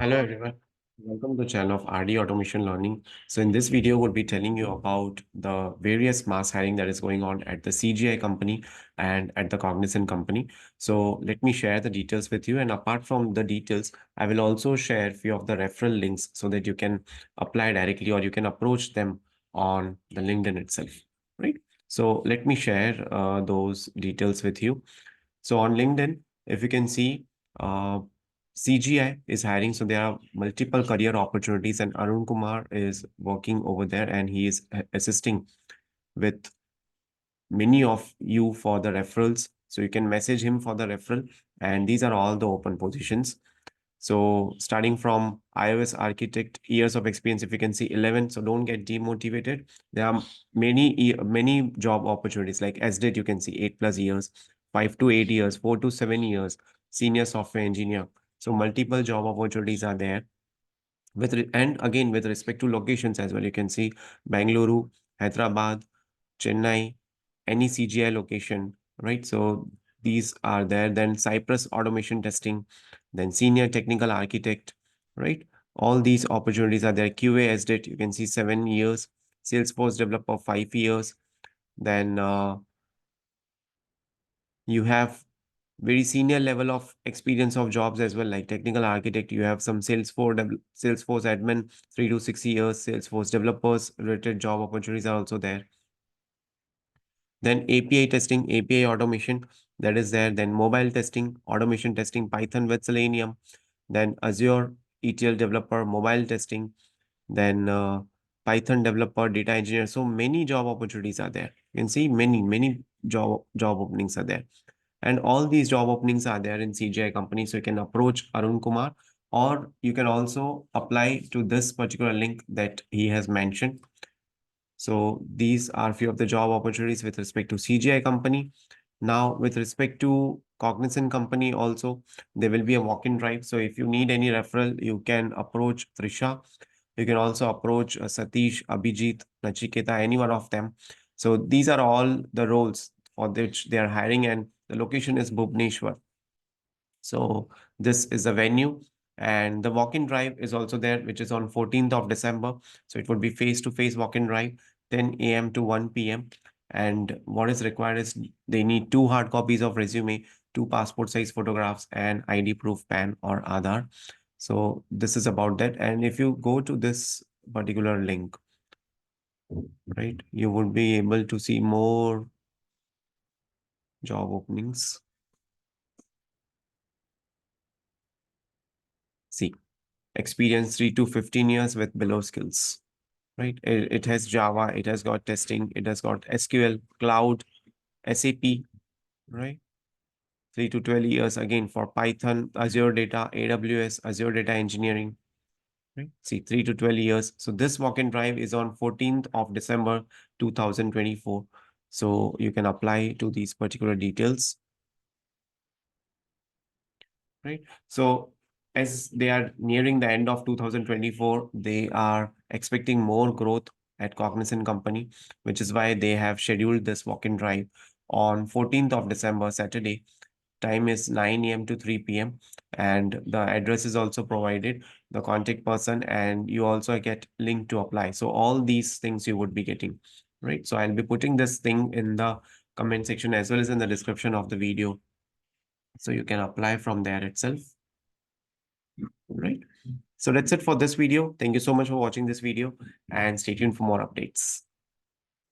Hello everyone. Welcome to the channel of RD Automation Learning. So in this video, we'll be telling you about the various mass hiring that is going on at the CGI company and at the Cognizant company. So let me share the details with you. And apart from the details, I will also share a few of the referral links so that you can apply directly or you can approach them on the LinkedIn itself, right? So let me share those details with you. So on LinkedIn, if you can see, uh, CGI is hiring, so there are multiple career opportunities, and Arun Kumar is working over there, and he is assisting with many of you for the referrals. So you can message him for the referral, and these are all the open positions. So starting from iOS architect, years of experience, if you can see 11, so don't get demotivated. There are many job opportunities like SDET, you can see 8+ years, 5 to 8 years, 4 to 7 years, senior software engineer. So multiple job opportunities are there. And again, with respect to locations as well, you can see Bangalore, Hyderabad, Chennai, any CGI location, right? So these are there. Then Cypress automation testing, then senior technical architect, right? All these opportunities are there. QA SDET, you can see 7 years, Salesforce developer 5 years. Then you have very senior level of experience of jobs as well, like technical architect. You have some Salesforce admin, 3 to 6 years. Salesforce developers related job opportunities are also there. Then API testing, API automation, that is there. Then mobile testing, automation testing, Python with Selenium. Then Azure ETL developer, mobile testing. Then Python developer, data engineer. So many job opportunities are there. You can see many job openings are there. And all these job openings are there in CGI company. So you can approach Arun Kumar, or you can also apply to this particular link that he has mentioned. So these are few of the job opportunities with respect to CGI company. Now, with respect to Cognizant company also, there will be a walk-in drive. So if you need any referral, you can approach Trisha. You can also approach Satish, Abhijit, Nachiketa, any one of them. So these are all the roles for which they are hiring, and the location is Bhubaneswar. So this is the venue, and the walk-in drive is also there, which is on 14th of December. So it would be face-to-face walk-in drive, 10 a.m. to 1 p.m. And what is required is they need 2 hard copies of resume, 2 passport size photographs, and ID proof, PAN or Aadhaar. So this is about that. And if you go to this particular link, right, you would be able to see more job openings. See, experience 3 to 15 years with below skills, right? It has Java, it has got testing, it has got SQL, cloud, SAP, right? 3 to 12 years again for Python, Azure Data, AWS, Azure Data Engineering, right? See, 3 to 12 years. So this walk-in drive is on 14th of December 2024. So you can apply to these particular details, right? So as they are nearing the end of 2024, they are expecting more growth at Cognizant company, which is why they have scheduled this walk-in drive on 14th of December, Saturday. Time is 9 a.m. to 3 p.m. And the address is also provided, the contact person, and you also get link to apply. So all these things you would be getting, right? So I'll be putting this thing in the comment section as well as in the description of the video. So you can apply from there itself, right? So that's it for this video. Thank you so much for watching this video, and stay tuned for more updates.